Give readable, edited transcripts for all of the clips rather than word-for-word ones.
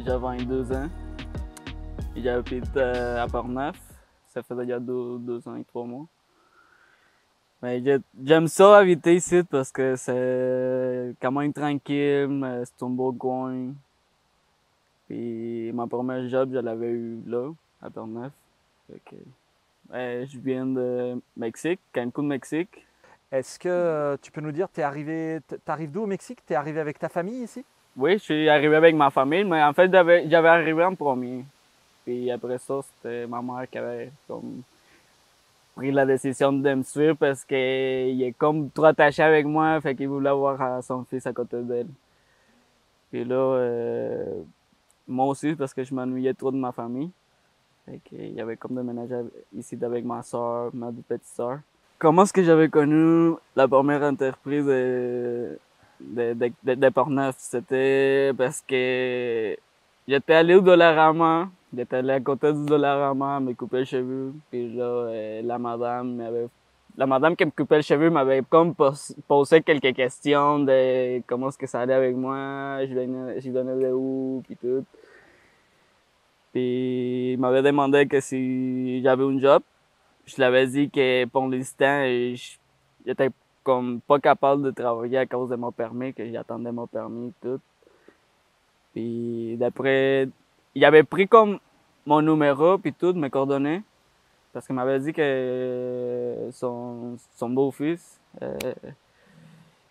déjà 22 ans. Et j'habite à Portneuf. Ça fait déjà 2 ans et 3 mois. Mais j'aime ça habiter ici parce que c'est quand même tranquille, c'est un beau coin. Puis mon premier job, je l'avais eu là, à Portneuf. Fait que, je viens de Mexique, Cancun, Mexique. Est-ce que tu peux nous dire, t'arrives d'où au Mexique? T'es arrivé avec ta famille ici? Oui, je suis arrivé avec ma famille, mais en fait, j'avais arrivé en premier. Puis après ça, c'était ma mère qui avait comme pris la décision de me suivre parce qu'il est comme trop attaché avec moi, fait qu'il voulait avoir son fils à côté d'elle. Puis là, moi aussi, parce que je m'ennuyais trop de ma famille. Fait qu'il y avait comme déménagé ici avec ma soeur, ma petite soeur. Comment est-ce que j'avais connu la première entreprise de Portneuf? C'était parce que j'étais allé au Dollarama. J'étais allé à côté du Dollarama me couper les cheveux. Puis là, la madame qui me coupait les cheveux m'avait comme posé quelques questions de comment est-ce que ça allait avec moi, je venais de où, puis tout. Puis il m'avait demandé que si j'avais un job. Je l'avais dit que pour l'instant, j'étais comme pas capable de travailler à cause de mon permis, que j'attendais mon permis et tout. Puis d'après, il avait pris comme mon numéro puis tout, mes coordonnées, parce qu'il m'avait dit que son beau-fils,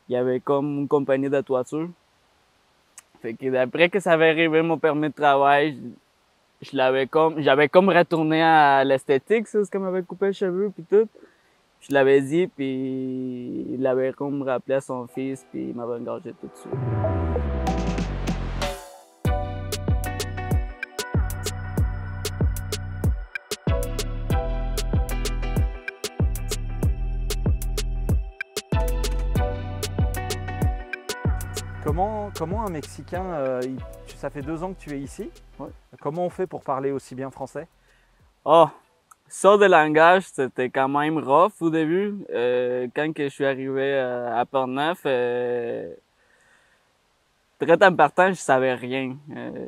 il avait comme une compagnie de toiture. Fait que d'après que ça avait arrivé mon permis de travail, j'avais comme retourné à l'esthétique, c'est ce qu'il m'avait coupé les cheveux puis tout. Je l'avais dit, puis il avait comme rappelé à son fils, puis il m'avait engagé tout de suite. Comment un Mexicain, ça fait 2 ans que tu es ici, Ouais. comment on fait pour parler aussi bien français? Oh, ça de langage, c'était quand même rough au début. Quand que je suis arrivé à Portneuf, très important, je savais rien.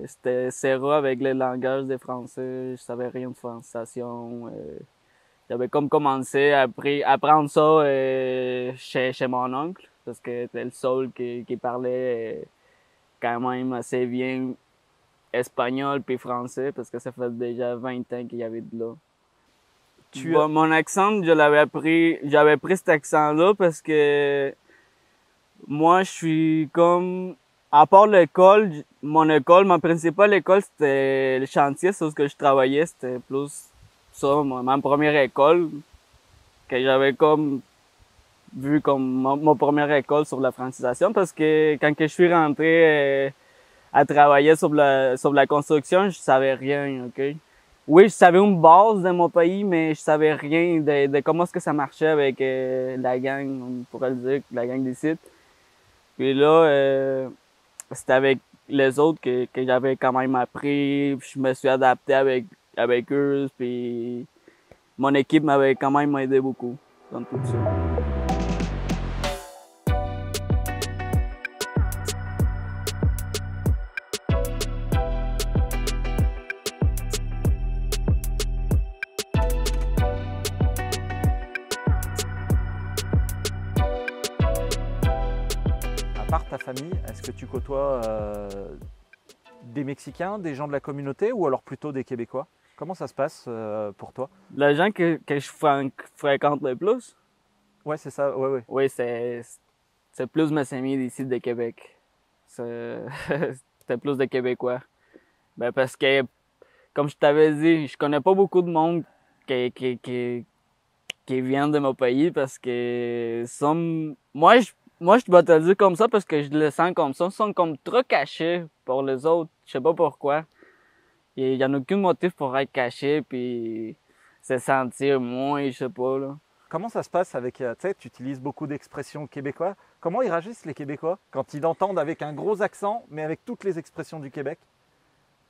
C'était zéro avec le langage des Français, je savais rien de francisation. J'avais comme commencé à apprendre ça chez mon oncle, parce que c'était le seul qui parlait quand même assez bien espagnol puis français, parce que ça fait déjà 20 ans qu'il y avait de là. Bon, mon accent, j'avais pris cet accent-là parce que moi, je suis comme, à part l'école, ma principale école, c'était le chantier, sur ce que je travaillais, c'était plus ça, ma première école, que j'avais comme vu comme ma première école sur la francisation, parce que quand que je suis rentré à travailler sur la construction, je savais rien, ok? Oui, je savais une base de mon pays, mais je savais rien de comment est-ce que ça marchait avec la gang, on pourrait le dire, la gang des sites. Puis là, c'était avec les autres que j'avais quand même appris, puis je me suis adapté avec eux, puis mon équipe m'avait quand même aidé beaucoup dans tout ça. À part ta famille, est-ce que tu côtoies des Mexicains, des gens de la communauté ou alors plutôt des Québécois? Comment ça se passe pour toi? Les gens que je fréquente le plus, Ouais, c'est ça, ouais. oui, c'est plus mes amis d'ici de Québec. C'est c'est plus de Québécois. Ben parce que, comme je t'avais dit, je connais pas beaucoup de monde qui viennent de mon pays parce que moi je dois te le dire comme ça parce que je le sens comme ça. Ils sont comme trop cachés pour les autres. Je sais pas pourquoi. Il y en a aucun motif pour être caché puis se sentir moins, je sais pas là. Comment ça se passe avec, tu sais, tu utilises beaucoup d'expressions québécois. Comment ils réagissent les Québécois quand ils t'entendent avec un gros accent mais avec toutes les expressions du Québec?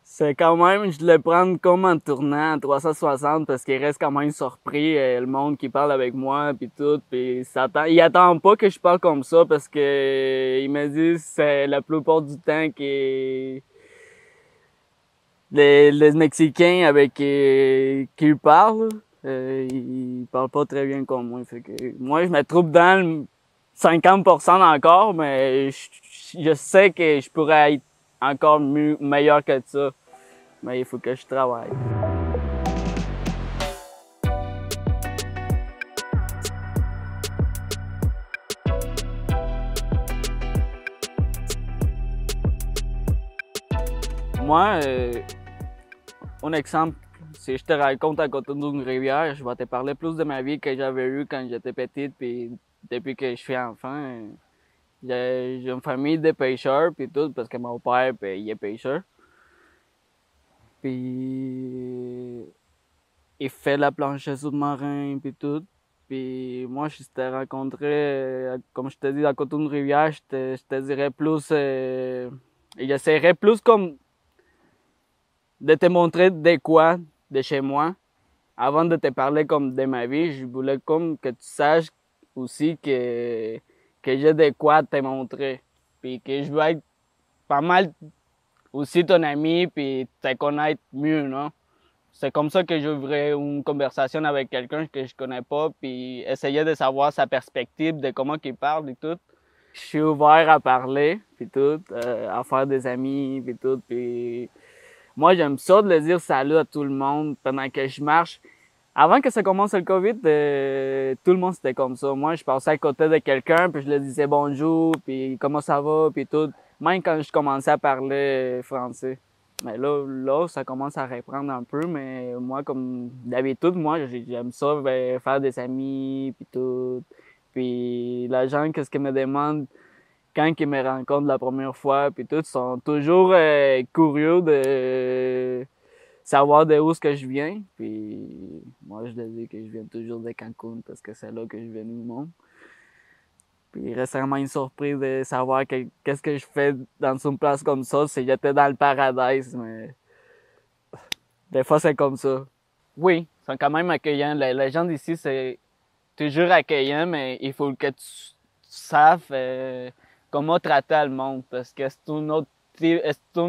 C'est quand même, je le prends comme en tournant en 360 parce qu'il reste quand même surpris, le monde qui parle avec moi puis tout, puis il attend pas que je parle comme ça parce que il me dit c'est la plupart du temps les Mexicains avec qui ils parlent, ils parlent pas très bien comme moi. Fait que moi, je me trouve dans le 50% encore, mais je sais que je pourrais être encore meilleur que ça. Mais il faut que je travaille. Moi, un exemple, si je te raconte à côté d'une rivière, je vais te parler plus de ma vie que j'avais eue quand j'étais petite, puis depuis que je suis enfant. J'ai une famille de pêcheurs, puis tout, parce que mon père, puis, il est pêcheur. Puis il fait la planche sous-marin, puis tout. Puis moi, je t'ai rencontré, comme je te dis, à côté d'une rivière, je te dirais plus... j'essaierais plus comme de te montrer de quoi de chez moi. Avant de te parler comme de ma vie, je voulais comme que tu saches aussi que j'ai de quoi te montrer. Puis que je veux être pas mal aussi ton ami, puis te connaître mieux, non? C'est comme ça que j'ouvrais une conversation avec quelqu'un que je connais pas, puis essayer de savoir sa perspective, de comment il parle et tout. Je suis ouvert à parler, puis tout, à faire des amis, puis tout, puis moi, j'aime ça de le dire salut à tout le monde pendant que je marche. Avant que ça commence le COVID, tout le monde c'était comme ça. Moi, je passais à côté de quelqu'un, puis je lui disais bonjour, puis comment ça va, puis tout. Même quand je commençais à parler français. Mais là, ça commence à reprendre un peu, mais moi, comme d'habitude, moi, j'aime ça, faire des amis, puis tout. Puis la gens, qu'est-ce qu'ils me demandent quand ils me rencontrent la première fois, puis tout, sont toujours curieux de savoir de où est-ce que je viens. Puis moi, je leur dis que je viens toujours de Cancun parce que c'est là que je viens du monde. Puis récemment, une surprise de savoir qu'est-ce que je fais dans une place comme ça, c'est que j'étais dans le paradis, mais des fois, c'est comme ça. Oui, ils sont quand même accueillants. Les gens d'ici, c'est toujours accueillant, mais il faut que tu saches comment traiter le monde parce que c'est un autre type, c'est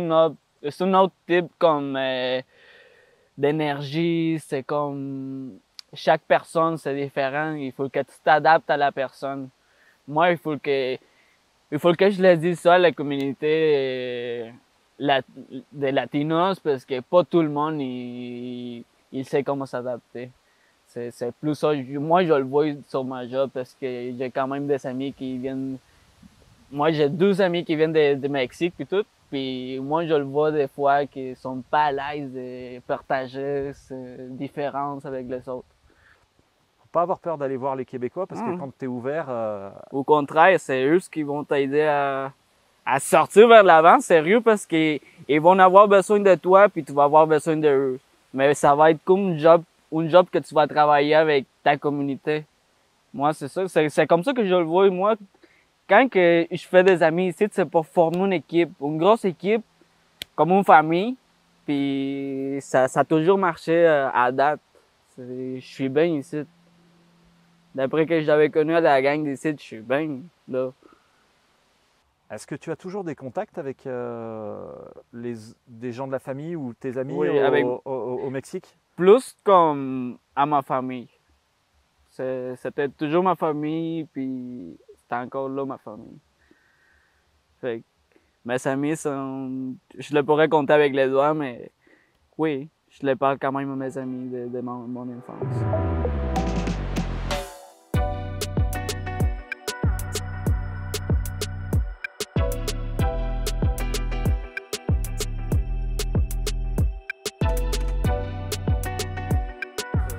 un autre type comme d'énergie, c'est comme chaque personne c'est différent, il faut que tu t'adaptes à la personne. Moi, il faut que je le dise ça à la communauté des Latinos parce que pas tout le monde il sait comment s'adapter. C'est plus ça. Moi, je le vois sur ma job parce que j'ai quand même des amis qui viennent. Moi, j'ai deux amis qui viennent de Mexique puis tout. Puis moi, je le vois des fois qu'ils sont pas à l'aise de partager ces différences avec les autres. Faut pas avoir peur d'aller voir les Québécois parce que Hum. quand tu es ouvert, Au contraire, c'est eux qui vont t'aider à sortir vers l'avant, sérieux, parce qu'ils vont avoir besoin de toi puis tu vas avoir besoin de eux. Mais ça va être comme une job que tu vas travailler avec ta communauté. Moi, c'est ça. C'est comme ça que je le vois. Moi, quand que je fais des amis ici, c'est pour former une équipe, une grosse équipe, comme une famille. Puis ça a toujours marché à date. Je suis bien ici. D'après que j'avais connu à la gang d'ici, je suis bien là. est-ce que tu as toujours des contacts avec des gens de la famille ou tes amis Oui, avec au Mexique? plus comme à ma famille. C'était toujours ma famille, puis c'était encore là ma famille. Fait que mes amis sont. Je le pourrais compter avec les doigts, mais oui, je les parle quand même à mes amis de mon enfance.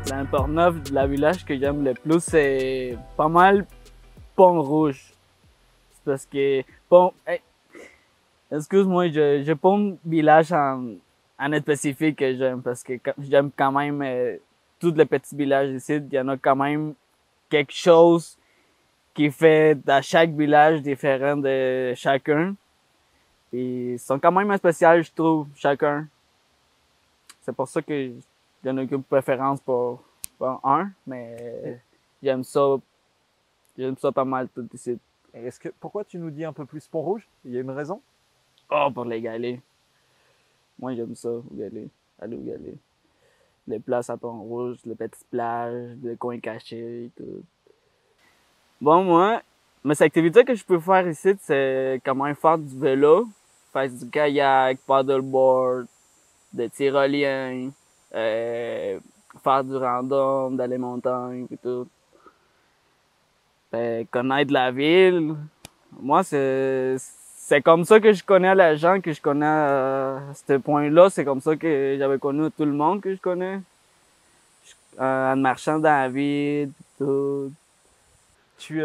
Dans Port-Neuf, le village que j'aime le plus, c'est pas mal Pont-Rouge. C'est parce que excuse-moi, j'ai pas un village en spécifique que j'aime parce que j'aime quand même tous les petits villages ici. Il y en a quand même quelque chose qui fait à chaque village différent de chacun. Et ils sont quand même spéciaux, je trouve, chacun. C'est pour ça que j'en ai une préférence pour un, mais j'aime ça, j'aime ça pas mal tout ici. Pourquoi tu nous dis un peu plus Pont-Rouge? Il y a une raison? Oh, pour les galets. Moi, j'aime ça, aller au Galet. Les places à Pont-Rouge, les petites plages, les coins cachés et tout. Bon, moi, mes activités que je peux faire ici, c'est quand même faire du vélo, faire du kayak, paddleboard, des tyroliens, faire du random, d'aller montagne et tout. Ben, connaître la ville. Moi, c'est comme ça que je connais les gens que je connais à ce point-là. C'est comme ça que j'avais connu tout le monde que je connais. En marchant dans la ville, tout. Tu,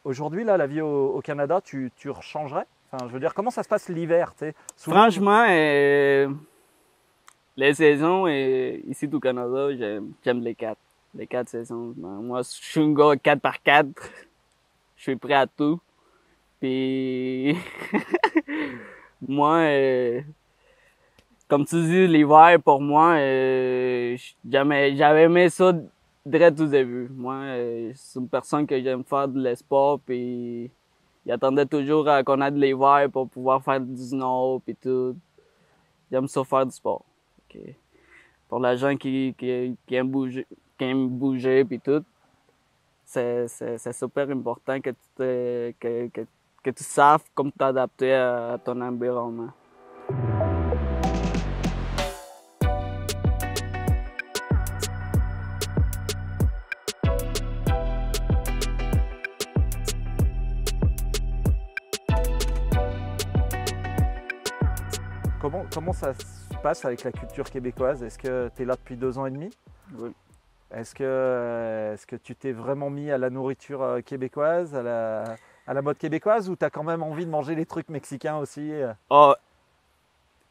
aujourd'hui, là, la vie au Canada, tu rechangerais? Enfin, je veux dire, comment ça se passe l'hiver, tu sais? Souvent, Franchement, les saisons ici au Canada, j'aime les quatre. Les quatre saisons. Ben, moi, je suis un gars 4 par 4. Je suis prêt à tout. Puis moi, comme tu dis, l'hiver pour moi, j'avais aimé ça direct au début. Moi, je suis une personne que j'aime faire de l'esport, puis j'attendais toujours à qu'on ait de l'hiver pour pouvoir faire du snow puis tout. J'aime ça faire du sport. Ok. Pour les gens qui aiment bouger puis tout, c'est super important que que tu saches comment t'adapter à ton environnement. comment ça se passe avec la culture québécoise? Est-ce que tu es là depuis 2 ans et demi? Oui. Est-ce que tu t'es vraiment mis à la nourriture québécoise, à la mode québécoise, ou tu as quand même envie de manger les trucs mexicains aussi? Ah,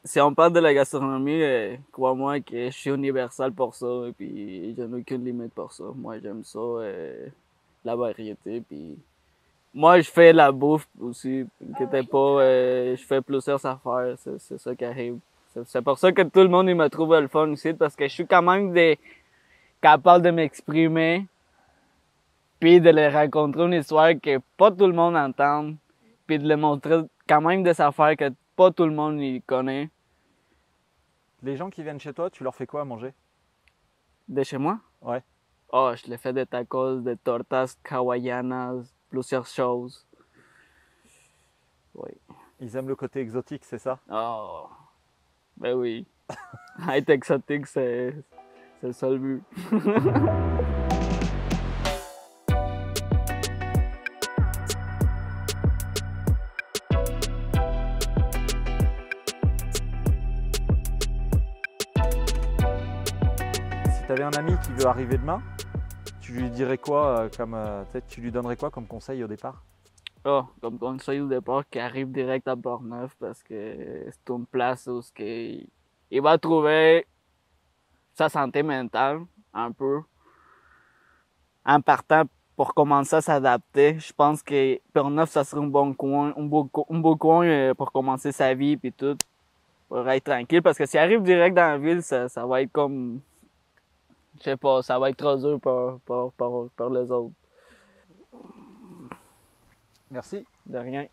si on parle de la gastronomie, crois-moi que je suis universal pour ça, et puis je n'ai aucune limite pour ça. Moi, j'aime ça, la variété, puis moi, je fais la bouffe aussi, inquiétez pas, je fais plusieurs affaires, c'est ça qui arrive. C'est pour ça que tout le monde il me trouve le fun ici, parce que je suis quand même capable de m'exprimer, puis de leur raconter une histoire que pas tout le monde entend, puis de leur montrer quand même des affaires que pas tout le monde y connaît. Les gens qui viennent chez toi, tu leur fais quoi à manger? De chez moi? Ouais. Oh, je les fais des tacos, des tortas hawaianas, plusieurs choses. Oui. Ils aiment le côté exotique, c'est ça? Oh, ben oui. Être exotique, c'est ça le but. Si tu avais un ami qui veut arriver demain, tu lui dirais quoi peut-être tu lui donnerais quoi comme conseil au départ? Oh, comme conseil au départ, qui arrive direct à Portneuf parce que c'est une place où il va trouver sa santé mentale un peu en partant pour commencer à s'adapter. Je pense que Portneuf, ça serait un bon coin, un beau coin pour commencer sa vie puis tout, pour être tranquille parce que s'il arrive direct dans la ville, ça va être comme, je sais pas, ça va être trop dur pour les autres. Merci. De rien.